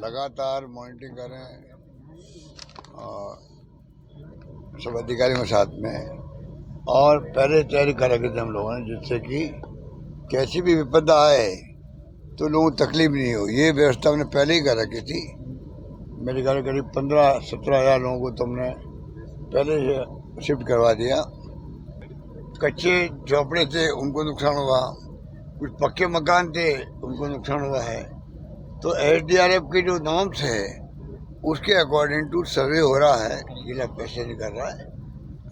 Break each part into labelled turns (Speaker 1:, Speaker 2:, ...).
Speaker 1: लगातार मॉनिटरिंग कर रहे हैं सब अधिकारियों के साथ में, और पहले तैयारी कर रखी थी हम लोगों ने, जिससे कि कैसी भी विपदा आए तो लोगों को तकलीफ नहीं हो। ये व्यवस्था हमने पहले ही कर रखी थी। मेरे ख्याल करीब 15-17 हज़ार लोगों को तो हमने पहले से शिफ्ट करवा दिया। कच्चे झोपड़े थे उनको नुकसान हुआ, कुछ पक्के मकान थे उनको नुकसान हुआ है। तो एसडीआरएफ की जो नॉर्म्स है उसके अकॉर्डिंग टू सर्वे हो रहा है, जिला पैसे नहीं कर रहा है,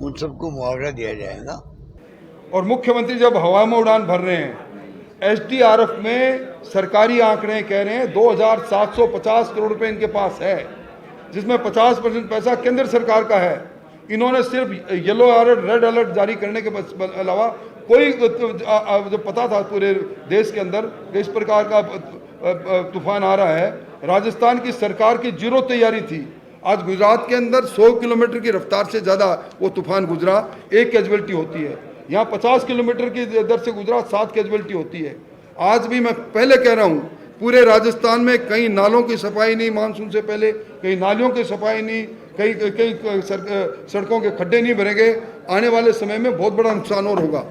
Speaker 1: उन सबको मुआवजा दिया जाएगा।
Speaker 2: और मुख्यमंत्री जब हवा में उड़ान भर रहे हैं, एसडीआरएफ में सरकारी आंकड़े कह रहे हैं 2750 करोड़ रुपए इनके पास है, जिसमें 50% पैसा केंद्र सरकार का है। इन्होंने सिर्फ येलो अलर्ट, रेड अलर्ट जारी करने के अलावा कोई जो पता था पूरे देश के अंदर कि इस प्रकार का तूफान आ रहा है, राजस्थान की सरकार की जीरो तैयारी थी। आज गुजरात के अंदर 100 किलोमीटर की रफ्तार से ज़्यादा वो तूफान गुजरा, 1 कैजुअलिटी होती है। यहाँ 50 किलोमीटर की दर से गुजरा, 7 कैजुअलिटी होती है। आज भी मैं पहले कह रहा हूँ, पूरे राजस्थान में कई नालों की सफाई नहीं मानसून से पहले, कई नालियों की सफाई नहीं, कई सड़कों के खड्डे नहीं भरेंगे। आने वाले समय में बहुत बड़ा नुकसान और होगा।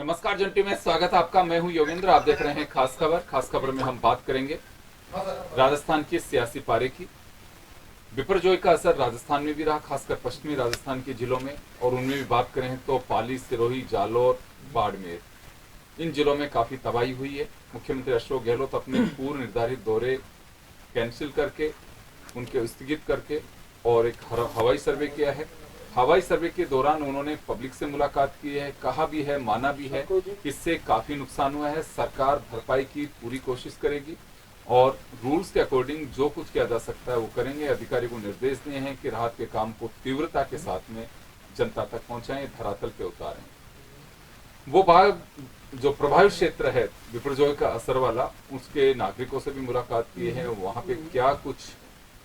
Speaker 3: नमस्कार जंटी में स्वागत है आपका। मैं हूं योगेंद्र, आप देख रहे हैं खास खबर। खास खबर में हम बात करेंगे राजस्थान की सियासी पारे की। बिपरजॉय का असर राजस्थान में भी रहा, खासकर पश्चिमी राजस्थान के जिलों में, और उनमें भी बात करें तो पाली, सिरोही, जालोर, बाड़मेर, इन जिलों में काफी तबाही हुई है। मुख्यमंत्री अशोक गहलोत अपने पूर्व निर्धारित दौरे कैंसिल करके, उनके स्थगित करके और एक हवाई सर्वे किया है। हवाई सर्वे के दौरान उन्होंने पब्लिक से मुलाकात की है, कहा भी है, माना भी है कि इससे काफी नुकसान हुआ है। सरकार भरपाई की पूरी कोशिश करेगी और रूल्स के अकॉर्डिंग जो कुछ किया जा सकता है वो करेंगे। अधिकारी को निर्देश दिए हैं कि राहत के काम को तीव्रता के साथ में जनता तक पहुंचाएं, धरातल पे उतारें। वो भाग जो प्रभावित क्षेत्र है बिपरजॉय का असर वाला, उसके नागरिकों से भी मुलाकात की है, वहां पे क्या कुछ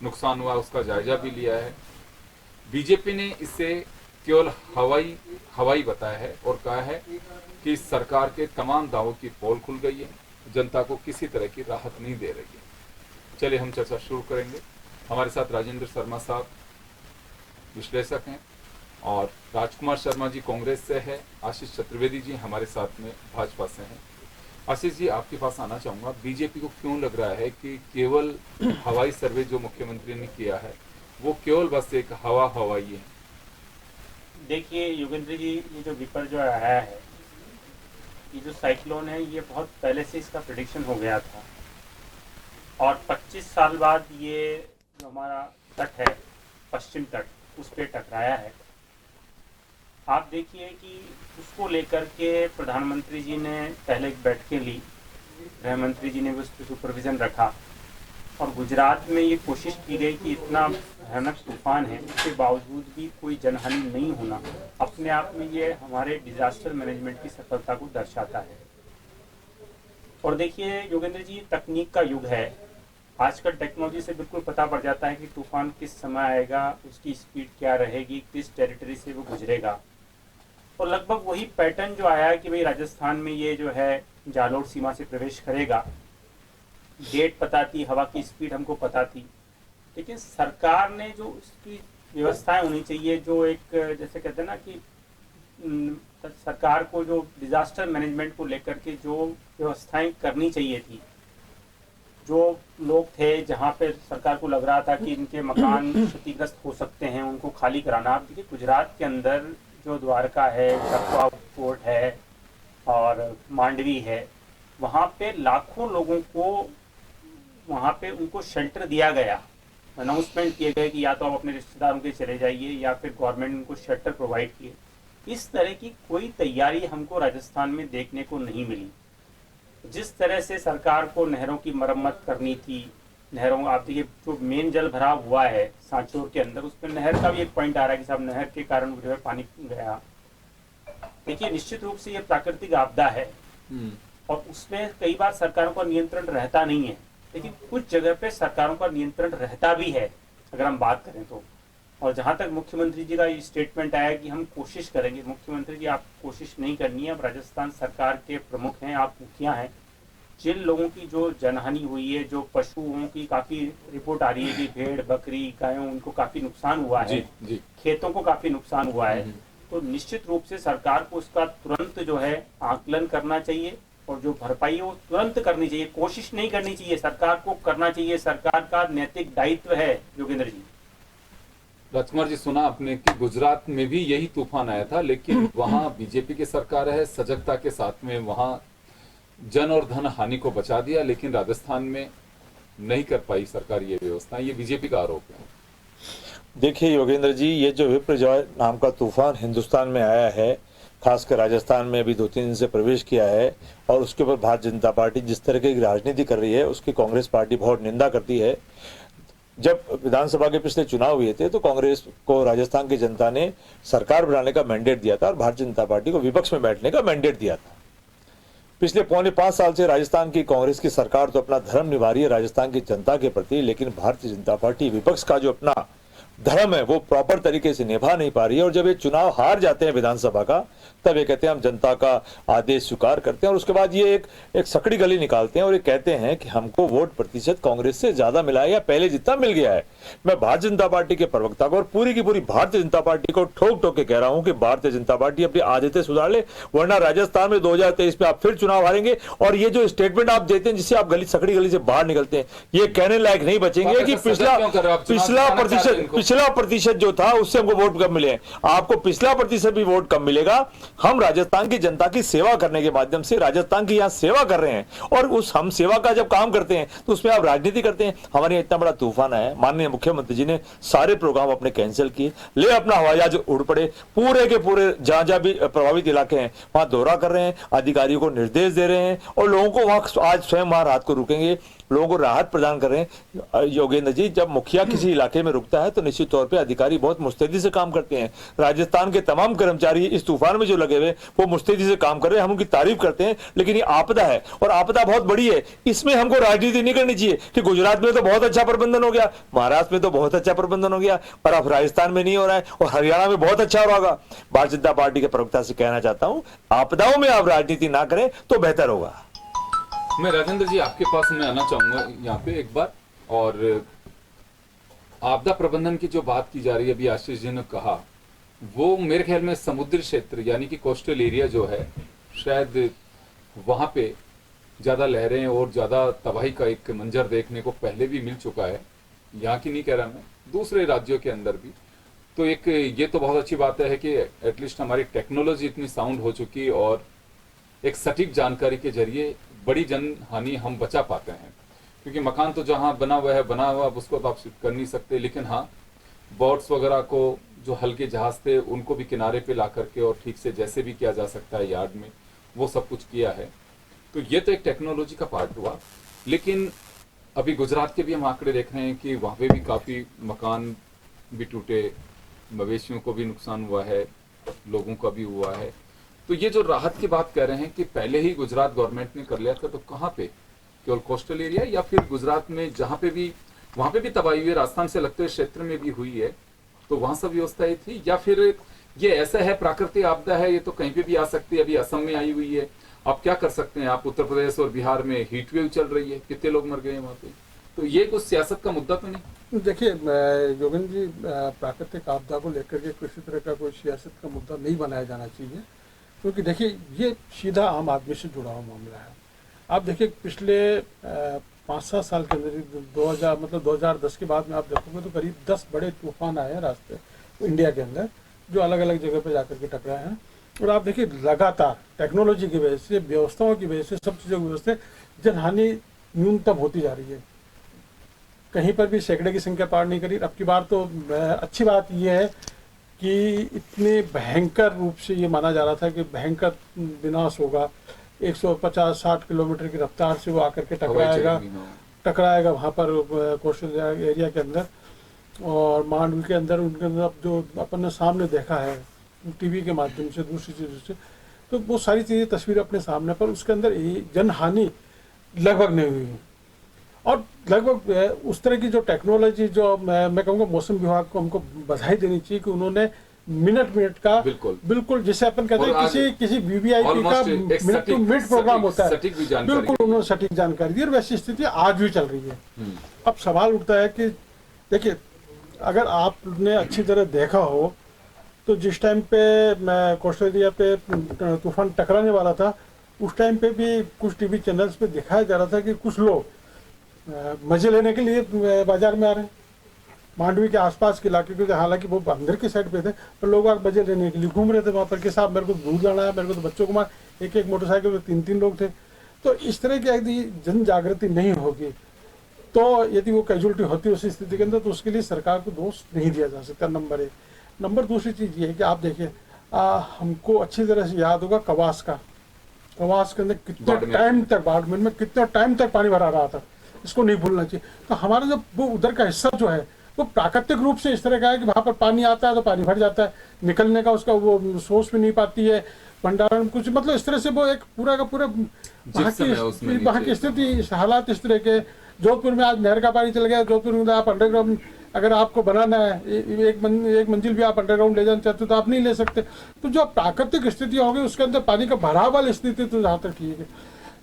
Speaker 3: नुकसान हुआ उसका जायजा भी लिया है। बीजेपी ने इसे केवल हवाई बताया है और कहा है कि सरकार के तमाम दावों की पोल खुल गई है, जनता को किसी तरह की राहत नहीं दे रही है। चलिए हम चर्चा शुरू करेंगे। हमारे साथ राजेंद्र शर्मा साहब विश्लेषक हैं और राजकुमार शर्मा जी कांग्रेस से है, आशीष चतुर्वेदी जी हमारे साथ में भाजपा से हैं। आशीष जी, आपके पास आना चाहूंगा। बीजेपी को क्यों लग रहा है कि केवल हवाई सर्वे जो मुख्यमंत्री ने किया है वो केवल बस एक हवाई है?
Speaker 4: देखिए योगेंद्र जी, ये जो विपरजॉय आया है, ये जो साइक्लोन है, ये बहुत पहले से इसका प्रेडिक्शन हो गया था और 25 साल बाद ये जो हमारा तट है, पश्चिम तट, उस पर टकराया है। आप देखिए कि उसको लेकर के प्रधानमंत्री जी ने पहले एक बैठकें ली, गृह मंत्री जी ने भी उस पर सुपरविजन रखा और गुजरात में ये कोशिश की गई कि इतना भयानक तूफान है, उसके बावजूद भी कोई जनहानि नहीं होना, अपने आप में ये हमारे डिजास्टर मैनेजमेंट की सफलता को दर्शाता है। और देखिए योगेंद्र जी, तकनीक का युग है। आजकल टेक्नोलॉजी से बिल्कुल पता पड़ जाता है कि तूफान किस समय आएगा, उसकी स्पीड क्या रहेगी, किस टेरिटरी से वो गुजरेगा। और लगभग वही पैटर्न जो आया है कि भाई राजस्थान में ये जो है जालोर सीमा से प्रवेश करेगा। डेट पता थी, हवा की स्पीड हमको पता थी, लेकिन सरकार ने जो उसकी व्यवस्थाएं होनी चाहिए, जो एक जैसे कहते हैं ना कि सरकार को जो डिजास्टर मैनेजमेंट को लेकर के जो व्यवस्थाएं करनी चाहिए थी, जो लोग थे जहां पे सरकार को लग रहा था कि इनके मकान क्षतिग्रस्त हो सकते हैं, उनको खाली कराना। आप देखिए गुजरात के अंदर जो द्वारका है, चकवा फोर्ट है और मांडवी है, वहाँ पे लाखों लोगों को वहाँ पे उनको शेल्टर दिया गया। अनाउंसमेंट किए गए कि या तो आप अपने रिश्तेदारों के चले जाइए या फिर गवर्नमेंट उनको शेल्टर प्रोवाइड किए। इस तरह की कोई तैयारी हमको राजस्थान में देखने को नहीं मिली। जिस तरह से सरकार को नहरों की मरम्मत करनी थी, नहरों, आप देखिए जो मेन जल भराव हुआ है सांचौर के अंदर, उसमें नहर का भी एक पॉइंट आ रहा है कि साहब नहर के कारण जो है पानी गया। देखिए निश्चित रूप से ये प्राकृतिक आपदा है और उसमें कई बार सरकारों का नियंत्रण रहता नहीं है, लेकिन कुछ जगह पे सरकारों का नियंत्रण रहता भी है अगर हम बात करें तो। और जहां तक मुख्यमंत्री जी का ये स्टेटमेंट आया कि हम कोशिश करेंगे, मुख्यमंत्री जी आप कोशिश नहीं करनी है, अब राजस्थान सरकार के प्रमुख हैं, आप मुखिया हैं। जिन लोगों की जो जनहानि हुई है, जो पशुओं की काफी रिपोर्ट आ रही है कि भेड़, बकरी, गायों, उनको काफी नुकसान हुआ है,
Speaker 3: जी।
Speaker 4: खेतों को काफी नुकसान हुआ है, तो निश्चित रूप से सरकार को उसका तुरंत जो है आकलन करना चाहिए और जो भरपाई है वो तुरंत करनी चाहिए। कोशिश नहीं करनी चाहिए, सरकार को करना चाहिए। सरकार का नैतिक दायित्व है। योगेंद्र जी,
Speaker 3: राजकुमार जी, सुना आपने कि गुजरात में भी यही तूफान आया था, लेकिन वहां बीजेपी की सरकार है, सजगता के साथ में वहां जन और धन हानि को बचा दिया, लेकिन राजस्थान में नहीं कर पाई सरकार ये व्यवस्था। ये बीजेपी का आरोप है।
Speaker 5: देखिए योगेंद्र जी, ये जो विपरजॉय नाम का तूफान हिंदुस्तान में आया है, खासकर राजस्थान में अभी 2-3 दिन से प्रवेश किया है और उसके ऊपर भारतीय जनता पार्टी जिस तरह की राजनीति कर रही है उसकी कांग्रेस पार्टी बहुत निंदा करती है। जब विधानसभा के पिछले चुनाव हुए थे तो कांग्रेस को राजस्थान की जनता ने सरकार बनाने का मैंडेट दिया था और भारतीय जनता पार्टी को विपक्ष में बैठने का मैंडेट दिया था। पिछले 4.25 साल से राजस्थान की कांग्रेस की सरकार तो अपना धर्म निभा रही है राजस्थान की जनता के प्रति, लेकिन भारतीय जनता पार्टी विपक्ष का जो अपना धर्म है वो प्रॉपर तरीके से निभा नहीं पा रही है। और जब ये चुनाव हार जाते हैं विधानसभा का, तब ये कहते हैं हम जनता का आदेश स्वीकार करते हैं, और उसके बाद ये एक सकड़ी गली निकालते हैं और ये कहते हैं कि हमको वोट प्रतिशत कांग्रेस से ज्यादा मिला है या पहले जितना मिल गया है। मैं भारतीय जनता पार्टी के प्रवक्ता को और पूरी की पूरी भारतीय जनता पार्टी को ठोक ठोक के कह रहा हूं कि भारतीय जनता पार्टी अपनी आदतें सुधार ले, वरना राजस्थान में 2023 में आप फिर चुनाव हारेंगे। और ये जो स्टेटमेंट आप देते हैं जिससे आप सकड़ी गली से बाहर निकलते हैं, ये कहने लायक नहीं बचेंगे कि पिछला प्रतिशत जो था उससे हमको वोट कम मिले। आपको पिछला प्रतिशत भी वोट कम मिलेगा। हम राजस्थान की जनता की सेवा करने के माध्यम से राजस्थान की यहाँ सेवा कर रहे हैं, और उस हम सेवा का जब काम करते हैं तो उसमें आप राजनीति करते हैं। हमारे यहाँ इतना बड़ा तूफान आया, माननीय मुख्यमंत्री जी ने सारे प्रोग्राम अपने कैंसिल किए, ले अपना हवाई जहाज उड़ पड़े, पूरे के पूरे जहां जहां भी प्रभावित इलाके हैं वहां दौरा कर रहे हैं, अधिकारियों को निर्देश दे रहे हैं, और लोगों को वहां आज स्वयं वहां रात को रुकेंगे, लोगों को राहत प्रदान कर रहे हैं। योगेंद्र जी, जब मुखिया किसी इलाके में रुकता है तो निश्चित तौर पे अधिकारी बहुत मुस्तैदी से काम करते हैं। राजस्थान के तमाम कर्मचारी इस तूफान में जो लगे हुए वो मुस्तैदी से काम कर रहे हैं, हम उनकी तारीफ करते हैं। लेकिन ये आपदा है और आपदा बहुत बड़ी है, इसमें हमको राजनीति नहीं करनी चाहिए कि गुजरात में तो बहुत अच्छा प्रबंधन हो गया, महाराष्ट्र में तो बहुत अच्छा प्रबंधन हो गया, और अब राजस्थान में नहीं हो रहा है, और हरियाणा में बहुत अच्छा हो रहा होगा। भारतीय जनता पार्टी के प्रवक्ता से कहना चाहता हूं, आपदाओं में आप राजनीति ना करें तो बेहतर होगा।
Speaker 3: मैं राजेंद्र जी आपके पास मैं आना चाहूंगा यहाँ पे एक बार, और आपदा प्रबंधन की जो बात की जा रही है अभी आशीष जी ने कहा, वो मेरे ख्याल में समुद्री क्षेत्र यानी कि कोस्टल एरिया जो है, शायद वहां पे ज्यादा लहरें और ज्यादा तबाही का एक मंजर देखने को पहले भी मिल चुका है। यहाँ की नहीं कह रहा मैं, दूसरे राज्यों के अंदर भी। तो एक ये तो बहुत अच्छी बात है कि एटलीस्ट हमारी टेक्नोलॉजी इतनी साउंड हो चुकी और एक सटीक जानकारी के जरिए बड़ी जन हानि हम बचा पाते हैं। क्योंकि मकान तो जहां बना हुआ है बना हुआ, उसको तो आप कर नहीं सकते, लेकिन हाँ बोट्स वगैरह को जो हल्के जहाज थे उनको भी किनारे पे ला करके और ठीक से जैसे भी किया जा सकता है यार्ड में, वो सब कुछ किया है। तो ये तो एक टेक्नोलॉजी का पार्ट हुआ। लेकिन अभी गुजरात के भी हम आंकड़े देख रहे हैं कि वहां पे भी काफी मकान भी टूटे, मवेशियों को भी नुकसान हुआ है, लोगों का भी हुआ है। तो ये जो राहत की बात कह रहे हैं कि पहले ही गुजरात गवर्नमेंट ने कर लिया था, तो कहाँ पे, केवल कोस्टल एरिया या फिर गुजरात में जहां पे भी, वहां पे भी तबाही हुई है, राजस्थान से लगते हुए क्षेत्र में भी हुई है, तो वहां सब व्यवस्था ही थी, या फिर ये ऐसा है प्राकृतिक आपदा है, ये तो कहीं पे भी आ सकती है, अभी असम में आई हुई है, आप क्या कर सकते हैं। आप उत्तर प्रदेश और बिहार में हीट वेव चल रही है, कितने लोग मर गए हैं वहां पे। तो ये कुछ सियासत का मुद्दा तो नहीं?
Speaker 6: देखिए योगेंद्र जी, प्राकृतिक आपदा को लेकर के किसी तरह का कोई सियासत का मुद्दा नहीं बनाया जाना चाहिए, क्योंकि देखिए ये सीधा आम आदमी से जुड़ा हुआ मामला है। आप देखिए पिछले 5-7 साल के अंदर 2010 के बाद में आप देखोगे तो करीब 10 बड़े तूफान आए हैं रास्ते इंडिया के अंदर, जो अलग अलग जगह पे जाकर के टकराए हैं। और आप देखिए लगातार टेक्नोलॉजी की वजह से, व्यवस्थाओं की वजह से, सब चीज़ों की वजह से जनहानि न्यूनतम होती जा रही है, कहीं पर भी सैकड़े की संख्या पार नहीं करी। अब की बार तो अच्छी बात यह है कि इतने भयंकर रूप से ये माना जा रहा था कि भयंकर विनाश होगा, 150-60 किलोमीटर की रफ्तार से वो आकर के टकराएगा वहाँ पर कोस्टल एरिया के अंदर और मांडवी के अंदर। उनके अंदर अब जो अपन ने सामने देखा है टीवी के माध्यम से, दूसरी चीज़ों से, तो वो सारी चीज़ें तस्वीर अपने सामने पर, उसके अंदर जन हानि लगभग नहीं हुई है। और लगभग उस तरह की जो टेक्नोलॉजी, जो मैं कहूँगा मौसम विभाग को हमको बधाई देनी चाहिए कि उन्होंने मिनट का बिल्कुल जिसे अपन कहते हैं किसी वीवीआईपी का मिनट टू मिनट प्रोग्राम होता है, बिल्कुल उन्होंने सटीक जानकारी दी, और वैसी स्थिति आज भी चल रही है। अब सवाल उठता है कि देखिए, अगर आपने अच्छी तरह देखा हो तो जिस टाइम पे कोस्टल एरिया पे तूफान टकराने वाला था, उस टाइम पे भी कुछ टीवी चैनल्स पे दिखाया जा रहा था कि कुछ लोग मजे लेने के लिए बाजार में आ रहे हैं, मांडवी के आसपास के इलाके के, हालांकि वो अंदर की साइड पे थे, पर लोग आग मजे लेने के लिए घूम रहे थे वहाँ पर कि साहब मेरे को दूध लाना है, मेरे को तो बच्चों को मार, एक मोटरसाइकिल में 3-3 लोग थे। तो इस तरह की यदि जन जागृति नहीं होगी, तो यदि वो कैजुअलिटी होती है उस स्थिति के अंदर, तो उसके लिए सरकार को दोष नहीं दिया जा सकता, नंबर 1। नंबर दूसरी चीज़ ये है कि आप देखिए, हमको अच्छी तरह से याद होगा कवास के अंदर कितने टाइम तक, बाड़मेर में कितना टाइम तक पानी भरा रहा था, इसको नहीं भूलना चाहिए। तो हमारा जो वो उधर का हिस्सा जो है वो प्राकृतिक रूप से इस तरह का है कि वहाँ पर पानी आता है तो पानी भर जाता है, निकलने का उसका वो सोर्स भी नहीं पाती है, भंडारण कुछ, मतलब इस तरह से वो एक पूरा का पूरा वहाँ की स्थिति, हालात इस तरह के। जोधपुर में आज नहर का पानी चल गया, जोधपुर में आप अंडरग्राउंड अगर आपको बनाना है एक मंजिल भी आप अंडरग्राउंड ले जाना चाहते हो तो आप नहीं ले सकते। तो जो प्राकृतिक स्थिति होगी उसके अंदर पानी का भराव वाली स्थिति तो जहाँ तक ठीक है।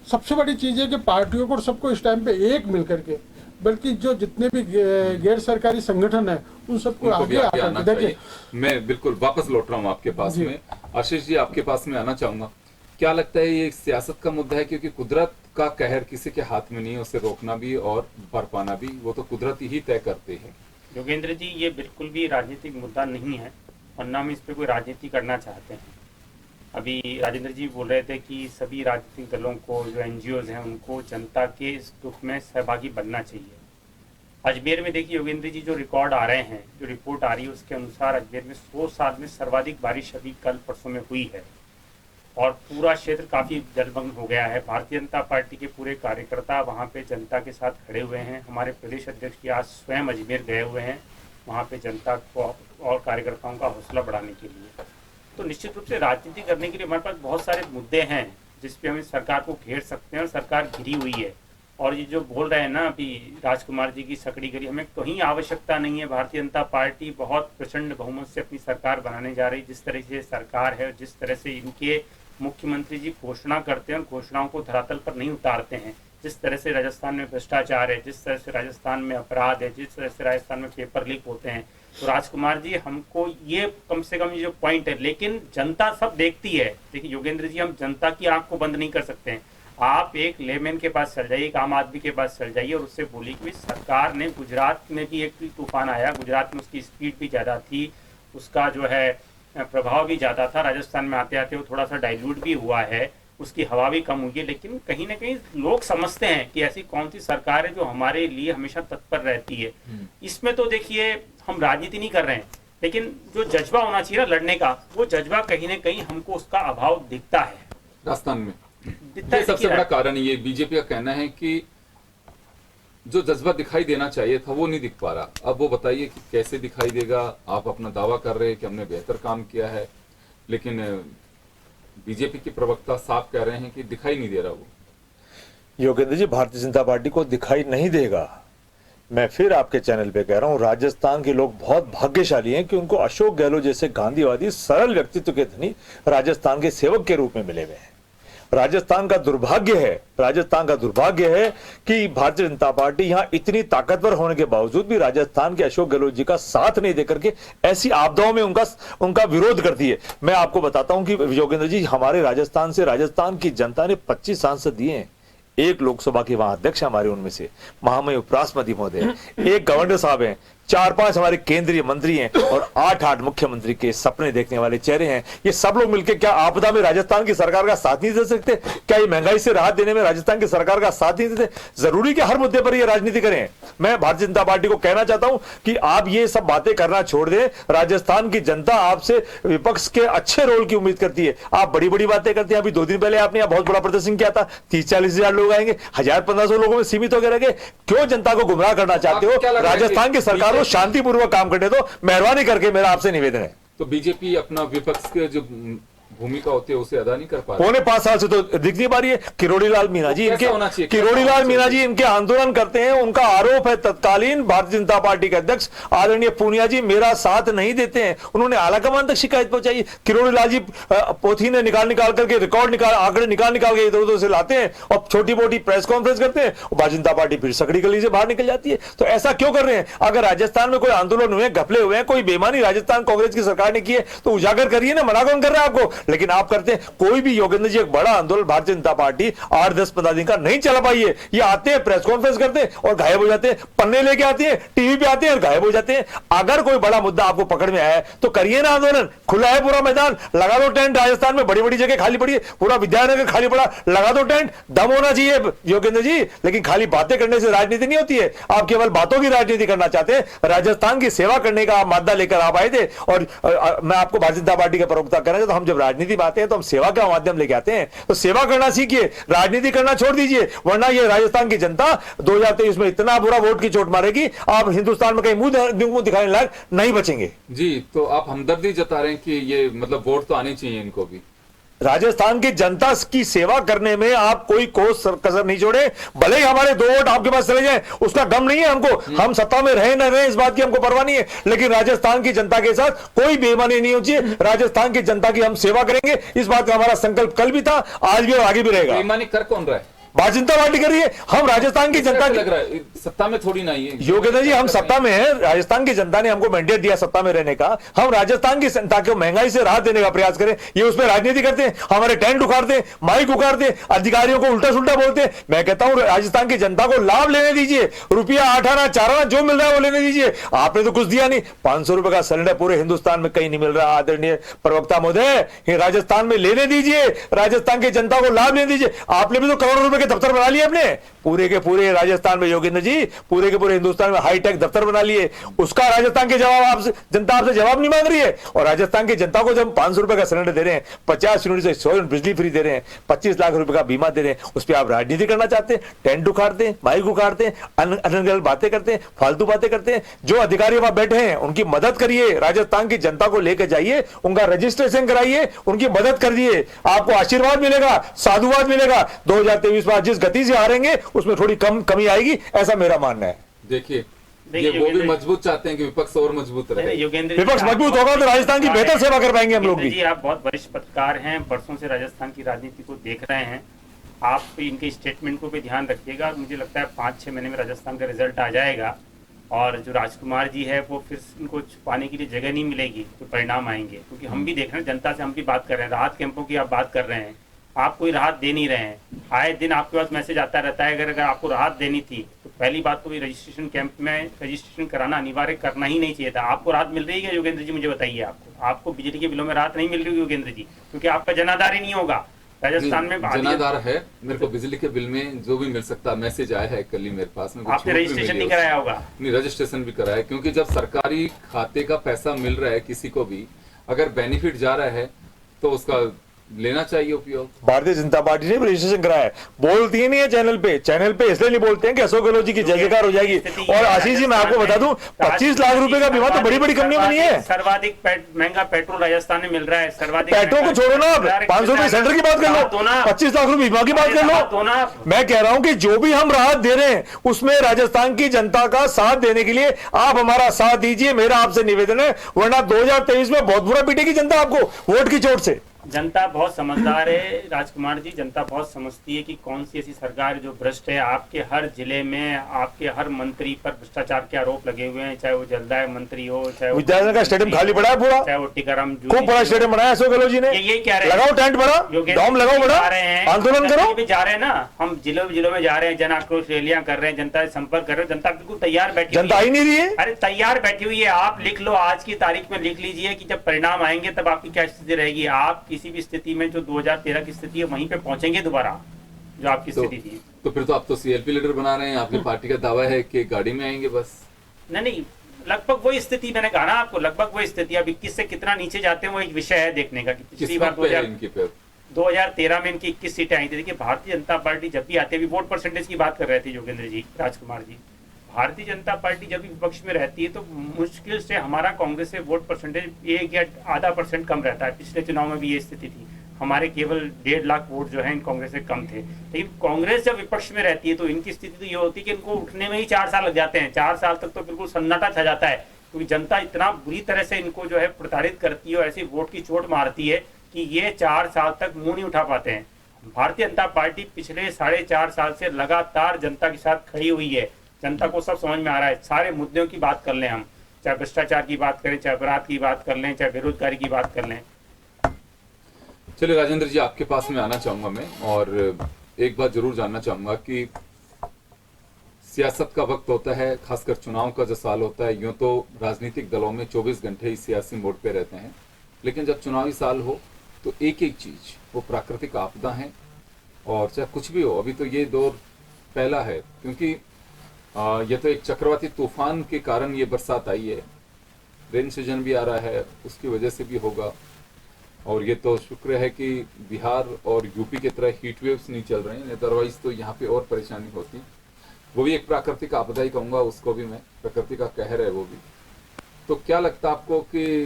Speaker 6: सबसे बड़ी चीज़ है कि पार्टियों को सबको इस टाइम पे एक मिल करके, बल्कि जो जितने भी गैर सरकारी संगठन है उन सबको आगे आना चाहिए।
Speaker 3: मैं बिल्कुल वापस लौट रहा हूँ आपके पास में। आशीष जी, आपके पास में आना चाहूंगा। क्या लगता है ये सियासत का मुद्दा है, क्योंकि कुदरत का कहर किसी के हाथ में नहीं है, उसे रोकना भी और बरपाना भी वो तो कुदरत ही तय करते हैं।
Speaker 4: योगेंद्र जी, ये बिल्कुल भी राजनीतिक मुद्दा नहीं है और ना हम इस पे कोई राजनीति करना चाहते हैं। अभी राजेंद्र जी बोल रहे थे कि सभी राजनीतिक दलों को, जो एनजीओज हैं, उनको जनता के इस दुख में सहभागी बनना चाहिए। अजमेर में देखिए योगेंद्र जी, जो रिकॉर्ड आ रहे हैं, जो रिपोर्ट आ रही है उसके अनुसार अजमेर में 100 साल में सर्वाधिक बारिश अभी कल परसों में हुई है और पूरा क्षेत्र काफ़ी जलमग्न हो गया है। भारतीय जनता पार्टी के पूरे कार्यकर्ता वहाँ पे जनता के साथ खड़े हुए हैं। हमारे प्रदेश अध्यक्ष जी आज स्वयं अजमेर गए हुए हैं वहाँ पे जनता को और कार्यकर्ताओं का हौसला बढ़ाने के लिए। तो निश्चित रूप से राजनीति करने के लिए हमारे पास बहुत सारे मुद्दे हैं जिस पे हम सरकार को घेर सकते हैं और सरकार घिरी हुई है। और ये जो बोल रहे हैं ना अभी राजकुमार जी की सकड़ी करी, हमें कहीं आवश्यकता नहीं है। भारतीय जनता पार्टी बहुत प्रचंड बहुमत से अपनी सरकार बनाने जा रही। जिस तरह से सरकार है, जिस तरह से इनके मुख्यमंत्री जी घोषणा करते हैं और घोषणाओं को धरातल पर नहीं उतारते हैं, जिस तरह से राजस्थान में भ्रष्टाचार है, जिस तरह से राजस्थान में अपराध है, जिस तरह से राजस्थान में पेपर लीक होते हैं, तो राजकुमार जी हमको ये कम से कम ये जो पॉइंट है, लेकिन जनता सब देखती है। देखिए योगेंद्र जी, हम जनता की आंख को बंद नहीं कर सकते हैं। आप एक लेमैन के पास चल जाइए, एक आम आदमी के पास चल जाइए और उससे बोलिए कि सरकार ने, गुजरात में भी एक तूफान आया, गुजरात में उसकी स्पीड भी ज़्यादा थी, उसका जो है प्रभाव भी ज़्यादा था। राजस्थान में आते आते वो थोड़ा सा डाइल्यूट भी हुआ है, उसकी हवा भी कम हुई है। लेकिन कहीं ना कहीं लोग समझते हैं कि ऐसी कौन सी सरकार है जो हमारे लिए हमेशा तत्पर रहती है। इसमें तो देखिए हम राजनीति नहीं कर रहे हैं, लेकिन जो जज्बा होना चाहिए ना लड़ने का, वो जज्बा कहीं ना कहीं हमको उसका अभाव दिखता है
Speaker 3: राजस्थान में। ये सबसे बड़ा कारण ये बीजेपी का कहना है कि जो जज्बा दिखाई देना चाहिए था वो नहीं दिख पा रहा। अब वो बताइए कि कैसे दिखाई देगा। आप अपना दावा कर रहे हैं कि हमने बेहतर काम किया है, लेकिन बीजेपी के प्रवक्ता साफ कह रहे हैं कि दिखाई नहीं दे रहा वो।
Speaker 5: योगेंद्र जी, भारतीय जनता पार्टी को दिखाई नहीं देगा। मैं फिर आपके चैनल पे कह रहा हूं, राजस्थान के लोग बहुत भाग्यशाली हैं कि उनको अशोक गहलोत जैसे गांधीवादी सरल व्यक्तित्व के धनी राजस्थान के सेवक के रूप में मिले हुए हैं। राजस्थान का दुर्भाग्य है कि भारतीय जनता पार्टी यहां इतनी ताकतवर होने के बावजूद भी राजस्थान के अशोक गहलोत जी का साथ नहीं देकर के ऐसी आपदाओं में उनका विरोध करती है। मैं आपको बताता हूं कि योगेंद्र जी, हमारे राजस्थान की जनता ने 25 सांसद दिए हैं। एक लोकसभा के वहां अध्यक्ष हमारे, उनमें से महामहिम उपराष्ट्रपति महोदय, एक गवर्नर साहब हैं, 4-5 हमारे केंद्रीय मंत्री हैं और 8-8 मुख्यमंत्री के सपने देखने वाले चेहरे हैं। ये सब लोग मिलकर क्या आपदा में राजस्थान की सरकार का साथ नहीं दे सकते? क्या ये महंगाई से राहत देने में राजस्थान की सरकार का साथ नहीं देते? जरूरी कि हर मुद्दे पर ये राजनीति करें? मैं भारतीय जनता पार्टी को कहना चाहता हूं कि आप ये सब बातें करना छोड़ दें। राजस्थान की जनता आपसे विपक्ष के अच्छे रोल की उम्मीद करती है। आप बड़ी बड़ी बातें करते हैं। अभी 2 दिन पहले आपने यहाँ बहुत बड़ा प्रदर्शन किया था, 30-40 हजार लोग आएंगे, 1000-1500 लोगों में सीमित होकर रह गए। क्यों जनता को गुमराह करना चाहते हो? राजस्थान की सरकार को शांतिपूर्वक काम करने दो, मेहरबानी करके मेरा आपसे निवेदन है।
Speaker 3: तो बीजेपी अपना विपक्ष के जो भूमिका होती है उसे अदा नहीं कर पा रही।
Speaker 5: 5 साल से तो दिख नहीं पा रही है। किरोड़ी लाल मीणा जी इनके आंदोलन करते हैं। उनका आरोप है तत्कालीन भारतीय जनता पार्टी के अध्यक्ष आदरणीय पूनिया जी मेरा साथ नहीं देते हैं। उन्होंने आलाकमान तक शिकायत पहुंचाई। किरोड़ी लाल जी पोथी ने निकाल करके रिकॉर्ड आंकड़े निकाल के इधर उधर से लाते हैं और छोटी मोटी प्रेस कॉन्फ्रेंस करते हैं और भारतीय जनता पार्टी फिर सकड़ी गली से बाहर निकल जाती है। तो ऐसा क्यों कर रहे हैं? अगर राजस्थान में कोई आंदोलन हुए, घपले हुए हैं, कोई बेईमानी राजस्थान कांग्रेस की सरकार ने की है तो उजागर करिए ना, मना कौन कर रहा है आपको? लेकिन आप करते हैं। कोई भी योगेंद्र जी एक बड़ा आंदोलन भारतीय जनता पार्टी 8-10-15 दिन का नहीं चला पाई है। ये आते हैं, प्रेस कॉन्फ्रेंस करते हैं और गायब हो जाते हैं, पन्ने लेके आते हैं, टीवी पे आते हैं और गायब हो जाते हैं। अगर कोई बड़ा मुद्दा आपको पकड़ में आया है तो करिए ना आंदोलन, खुला है पूरा मैदान, लगा दो टेंट। राजस्थान में बड़ी बड़ी जगह खाली पड़ी है, पूरा विद्यानगर खाली पड़ा, लगा दो टेंट। दम होना चाहिए योगेंद्र जी, लेकिन खाली बातें करने से राजनीति नहीं होती है। आप केवल बातों की राजनीति करना चाहते हैं। राजस्थान की सेवा करने का मादा लेकर आप आए थे और मैं आपको भारतीय जनता पार्टी का प्रवक्ता कहना चाहता हूं, हम जब राजनीति में आते हैं तो हम सेवा का माध्यम लेके आते हैं। तो सेवा करना सीखिए, राजनीति करना छोड़ दीजिए, वरना ये राजस्थान की जनता 2023 में इतना बुरा वोट की चोट मारेगी, आप हिंदुस्तान में कहीं मुंह दिखाने लायक नहीं बचेंगे।
Speaker 3: जी, तो आप हमदर्दी जता रहे हैं कि ये मतलब वोट तो आनी चाहिए इनको भी।
Speaker 5: राजस्थान की जनता की सेवा करने में आप कोई कोस कसर नहीं छोड़े। भले ही हमारे 2 वोट आपके पास चले जाए, उसका गम नहीं है हमको, हम सत्ता में रहे न रहे इस बात की हमको परवाह नहीं है, लेकिन राजस्थान की जनता के साथ कोई बेईमानी नहीं होनी चाहिए। राजस्थान की जनता की हम सेवा करेंगे, इस बात का हमारा संकल्प कल भी था, आज भी और आगे भी रहेगा।
Speaker 3: बेईमानी कर कौन रहा है?
Speaker 5: भारतीय जनता पार्टी कर रही है। हम राजस्थान की जनता
Speaker 3: लग रहा है सत्ता में थोड़ी ना है
Speaker 5: योगेंद्र जी, हम सत्ता में हैं, राजस्थान की जनता ने हमको मैंडेट दिया सत्ता में रहने का, हम राजस्थान की जनता को महंगाई से राहत देने का प्रयास करें। ये उसमें राजनीति करते हैं, हमारे टेंट उखाड़ते हैं, माइक उखाड़ते हैं, अधिकारियों को उल्टा सुल्टा बोलते हैं। मैं कहता हूं राजस्थान की जनता को लाभ लेने दीजिए, रुपया 8 आना 4 आना जो मिल रहा है वो लेने दीजिए। आपने तो कुछ दिया नहीं, 500 रुपए का सिलेंडर पूरे हिंदुस्तान में कहीं नहीं मिल रहा। आदरणीय प्रवक्ता महोदय, ये राजस्थान में लेने दीजिए, राजस्थान की जनता को लाभ लेने दीजिए। आपने भी तो करोड़ों रुपए के दफ्तर बना लिए अपने, पूरे के पूरे राजस्थान में योगेंद्र जी, पूरे के पूरे हिंदुस्तान में हाईटेक दफ्तर बना लिए। उसका राजस्थान के जवाब आपसे जनता आपसे जवाब नहीं मांग रही है। और राजस्थान की जनता को जब 500 रुपए का सिलेंडर दे रहे हैं, 50 यूनिट से 100 यूनिट बिजली फ्री दे रहे हैं, 25 लाख रुपए का बीमा दे रहे हैं, उस पर आप राजनीति करना चाहते हैं, टेंट उखाड़ते हैं, माइक उखाड़ते हैं, अनगढ़ बातें करते हैं, फालतू बातें करते हैं। जो अधिकारी वहां बैठे हैं उनकी मदद करिए, राजस्थान की जनता को लेकर जाइए, उनका रजिस्ट्रेशन कराइए, उनकी मदद करिए, आपको आशीर्वाद मिलेगा, साधुवाद मिलेगा। 2023 में जिस गति से हारेंगे उसमें थोड़ी कमी आएगी, ऐसा मेरा मानना है।
Speaker 3: देखिए ये वो भी मजबूत चाहते हैं कि विपक्ष और मजबूत रहे।
Speaker 5: विपक्ष मजबूत होगा तो राजस्थान की बेहतर सेवा कर पाएंगे हम लोग भी।
Speaker 4: जी, आप बहुत वरिष्ठ पत्रकार हैं, वर्षों से राजस्थान की राजनीति को देख रहे हैं, आप इनके स्टेटमेंट को भी ध्यान रखिएगा। और मुझे लगता है 5-6 महीने में राजस्थान का रिजल्ट आ जाएगा और जो राजकुमार जी है वो फिर उनको छुपाने के लिए जगह नहीं मिलेगी, तो परिणाम आएंगे। क्योंकि हम भी देख रहे हैं, जनता से हम भी बात कर रहे हैं, राहत कैंपों की आप बात कर रहे हैं, आप कोई राहत दे नहीं रहे हैं। आए दिन आपके पास मैसेज आता रहता है, अगर आपको राहत देनी थी तो पहली बात तो रजिस्ट्रेशन कैंप में रजिस्ट्रेशन कराना अनिवार्य करना ही नहीं चाहिए था। आपको राहत मिल रही है योगेंद्र जी, मुझे बताइए, आपको बिजली के बिलों में राहत नहीं मिल रही योगेंद्र जी, क्योंकि आपका जनाधार ही नहीं होगा राजस्थान में।
Speaker 3: जनाधार है, मेरे को बिजली के बिल में जो भी मिल सकता, मैसेज आया है कल ही मेरे पास में।
Speaker 4: आपने रजिस्ट्रेशन नहीं कराया होगा?
Speaker 3: नहीं, रजिस्ट्रेशन भी कराया, क्योंकि जब सरकारी खाते का पैसा मिल रहा है किसी को भी, अगर बेनिफिट जा रहा है तो उसका लेना चाहिए उपयोग।
Speaker 5: भारतीय जनता पार्टी ने रजिस्ट्रेशन कराया है, बोलती ही नहीं है चैनल पे इसलिए नहीं बोलते हैं कि अशोक गहलोत जी की जय जयकार हो जाएगी। और आशीष जी, मैं आपको बता दूं, 25 लाख रुपए का बीमा तो बड़ी बड़ी कंपनी बनी है।
Speaker 4: सर्वाधिक महंगा पेट्रोल राजस्थान में मिल रहा है, सर्वाधिक।
Speaker 5: पेट्रोल को छोड़ो ना, 500 रुपए सिलेंडर की बात कर लो, 25 लाख रुपए बीमा की बात कर लो। मैं कह रहा हूं कि जो भी हम राहत दे रहे हैं उसमें राजस्थान की जनता का साथ देने के लिए आप हमारा साथ दीजिए, मेरा आपसे निवेदन है, वरना 2023 में बहुत बुरा पीटेगी जनता आपको वोट की चोट से।
Speaker 4: जनता बहुत समझदार है राजकुमार जी, जनता बहुत समझती है कि कौन सी ऐसी सरकार जो भ्रष्ट है। आपके हर जिले में आपके हर मंत्री पर भ्रष्टाचार के आरोप लगे हुए हैं, चाहे वो जलदाय मंत्री हो, चाहे
Speaker 5: विद्यानगर का स्टेडियम खाली पड़ा है पूरा, चाहे
Speaker 4: वो टिकाराम
Speaker 5: खूब बड़ा स्टेडियम बनाया अशोक गहलोत जी ने।
Speaker 4: ये क्या रहे,
Speaker 5: लगाओ टेंट बड़ा, डॉम लगाओ बड़ा, आंदोलन करो।
Speaker 4: जा रहे हैं ना, हम जिलों में जा रहे हैं, जन आक्रोश रैलियां कर रहे हैं, जनता से संपर्क कर रहे हैं, जनता बिल्कुल तैयार बैठी,
Speaker 5: जनता आई नहीं रही है।
Speaker 4: अरे तैयार बैठी हुई है, आप लिख लो, आज की तारीख में लिख लीजिए कि जब परिणाम आएंगे तब आपकी क्या स्थिति रहेगी। आप किसी भी स्थिति में जो 2013 की स्थिति है वहीं पे पहुंचेंगे दोबारा, जो आपकी स्थिति थी।
Speaker 3: तो फिर तो आप तो सीएलपी लीडर बना रहे हैं, आपकी पार्टी का दावा है कि गाड़ी में आएंगे बस।
Speaker 4: नहीं, लगभग वही स्थिति, मैंने कहा ना आपको, लगभग वही स्थिति। अब 21 से कितना नीचे जाते हैं वो एक विषय है देखने का। पिछली बार 2013 में इनकी 21 सीटें आई थी। देखिए, भारतीय जनता पार्टी जब भी आती है, अभी वोट परसेंटेज की बात कर रहे थे योगेंद्र जी, राजकुमार जी, भारतीय जनता पार्टी जब भी विपक्ष में रहती है तो मुश्किल से हमारा कांग्रेस से वोट परसेंटेज 1 या आधा % कम रहता है। पिछले चुनाव में भी ये स्थिति थी, हमारे केवल 1.5 लाख वोट जो है इन कांग्रेस से कम थे। लेकिन कांग्रेस जब विपक्ष में रहती है तो इनकी स्थिति तो ये होती है कि इनको उठने में ही 4 साल लग जाते हैं। 4 साल तक तो बिल्कुल सन्नाटा छा जाता है, क्योंकि जनता इतना बुरी तरह से इनको जो है प्रताड़ित करती है और ऐसी वोट की चोट मारती है कि ये 4 साल तक मुंह नहीं उठा पाते हैं। भारतीय जनता पार्टी पिछले 4.5 साल से लगातार जनता के साथ खड़ी हुई है। जनता को सब समझ में आ रहा है। सारे मुद्दों की बात कर लें हम, चाहे भ्रष्टाचार की बात करें, चाहे अपराध की बात कर लें, चाहे बेरोजगारी की बात कर लें।
Speaker 3: चलिए राजेंद्र जी, आपके पास में आना चाहूंगा मैं, और एक बात जरूर जानना चाहूंगा कि सियासत का वक्त होता है, खासकर चुनाव का जो साल होता है, यूं तो राजनीतिक दलों में 24 घंटे ही सियासी मोड पे रहते हैं, लेकिन जब चुनावी साल हो तो एक एक चीज, वो प्राकृतिक आपदा है और चाहे कुछ भी हो, अभी तो ये दौर पहला है, क्योंकि ये तो एक चक्रवाती तूफान के कारण ये बरसात आई है, रेन सीजन भी आ रहा है, उसकी वजह से भी होगा। और ये तो शुक्र है कि बिहार और यूपी की तरह हीट वेव्स नहीं चल रहे हैं, अदरवाइज तो यहाँ पे और परेशानी होती। वो भी एक प्राकृतिक आपदा ही कहूँगा उसको भी मैं, प्रकृति का कहर है वो भी। तो क्या लगता है आपको कि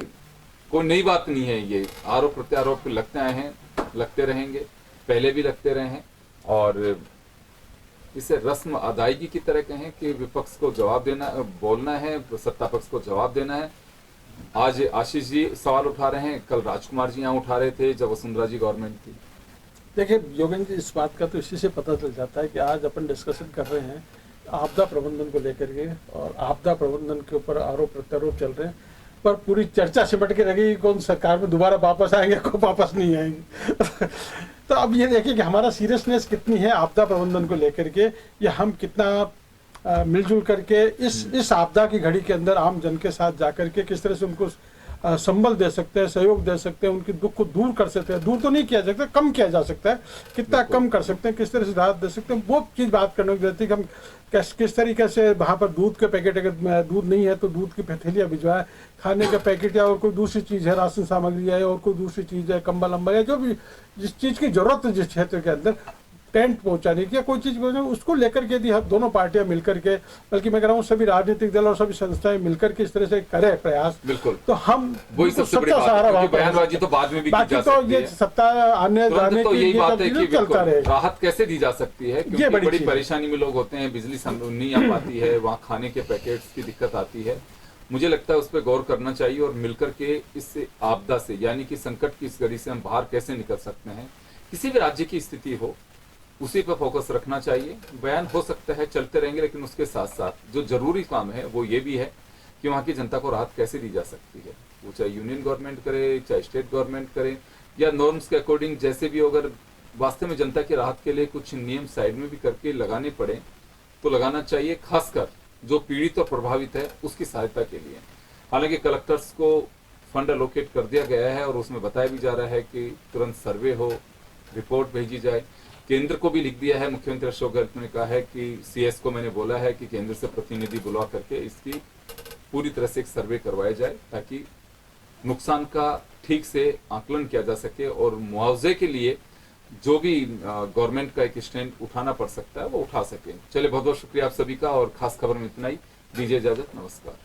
Speaker 3: कोई नई बात नहीं है, ये आरोप प्रत्यारोप लगते आए हैं, लगते रहेंगे, पहले भी लगते रहे हैं, और इसे रस्म अदायगी की तरह कहें कि विपक्ष को जवाब देना, बोलना है, सत्ता पक्ष को जवाब देना है। आज आशीष जी सवाल उठा रहे हैं, कल राजकुमार जी यहाँ उठा रहे थे जब वसुंधरा जी गवर्नमेंट थी।
Speaker 6: देखिए योगेंद्र जी, इस बात का तो इसी से पता चल जाता है कि आज अपन डिस्कशन कर रहे हैं आपदा प्रबंधन को लेकर के, और आपदा प्रबंधन के ऊपर आरोप प्रत्यारोप चल रहे हैं, पर पूरी चर्चा सिमट के रही कौन सरकार में दोबारा वापस आएंगे, को वापस नहीं आएंगे। तो अब ये देखिए कि हमारा सीरियसनेस कितनी है आपदा प्रबंधन को लेकर के, या हम कितना मिलजुल करके इस आपदा की घड़ी के अंदर आम जन के साथ जाकर के किस तरह से उनको संबल दे सकते हैं, सहयोग दे सकते हैं, उनके दुख को दूर कर सकते हैं। दूर तो नहीं किया जा सकता, कम किया जा सकता है, कितना कम कर सकते हैं, किस तरह से राहत दे सकते हैं, वो चीज़ बात करने की जरूरत है कि हम किस तरीके से वहाँ पर दूध के पैकेट, अगर दूध नहीं है तो दूध की थैलियाँ भिजवाएं, खाने का पैकेट या और कोई दूसरी चीज़ है, राशन सामग्री है और कोई दूसरी चीज़ है, कंबल अम्बल है, जो भी जिस चीज़ की जरूरत है जिस क्षेत्र के अंदर, टेंट पहुंचाने की या कोई चीज़ पहुंचाने, उसको लेकर के यदि हम दोनों पार्टियां मिलकर के, बल्कि मैं कह रहा हूँ सभी राजनीतिक दल और सभी संस्थाएं मिलकर के इस तरह से करें प्रयास,
Speaker 3: बिल्कुल,
Speaker 6: तो हम
Speaker 3: वही सबसे बड़ी बात है, क्योंकि बयानबाजी तो बाद में भी की जा
Speaker 6: तो
Speaker 3: सकती
Speaker 6: ये
Speaker 3: है।
Speaker 6: सत्ता आने जाने
Speaker 3: तो
Speaker 6: की
Speaker 3: यही
Speaker 6: ये
Speaker 3: बात
Speaker 6: सब
Speaker 3: है कि
Speaker 6: चीजें चलता
Speaker 3: बिल्कुल
Speaker 6: रहेगा।
Speaker 3: राहत कैसे दी जा सकती है, क्योंकि
Speaker 6: बड़ी
Speaker 3: बड़ी
Speaker 6: चीज़
Speaker 3: परेशानी में लोग होते हैं, बिजली नहीं आ पाती है, वहाँ खाने के पैकेट्स की दिक्कत आती है। मुझे लगता है उस पर गौर करना चाहिए और मिलकर के इस आपदा से, यानी कि संकट की इस घड़ी से हम बाहर कैसे निकल सकते हैं, किसी भी राज्य की स्थिति हो उसी पर फोकस रखना चाहिए। बयान हो सकता है चलते रहेंगे, लेकिन उसके साथ साथ जो जरूरी काम है वो ये भी है कि वहाँ की जनता को राहत कैसे दी जा सकती है, वो चाहे यूनियन गवर्नमेंट करे, चाहे स्टेट गवर्नमेंट करे, या नॉर्म्स के अकॉर्डिंग जैसे भी, अगर वास्तव में जनता की राहत के लिए कुछ नियम साइड में भी करके लगाने पड़े तो लगाना चाहिए, खासकर जो पीड़ित और प्रभावित है उसकी सहायता के लिए। हालांकि कलेक्टर्स को फंड एलोकेट कर दिया गया है और उसमें बताया भी जा रहा है कि तुरंत सर्वे हो, रिपोर्ट भेजी जाए। केंद्र को भी लिख दिया है, मुख्यमंत्री अशोक गहलोत ने कहा है कि सीएस को मैंने बोला है कि केंद्र से प्रतिनिधि बुला करके इसकी पूरी तरह से एक सर्वे करवाया जाए, ताकि नुकसान का ठीक से आकलन किया जा सके और मुआवजे के लिए जो भी गवर्नमेंट का एक स्टैंड उठाना पड़ सकता है वो उठा सके। चलिए, बहुत बहुत शुक्रिया आप सभी का, और खास खबर में इतना ही। दीजिए इजाजत, नमस्कार।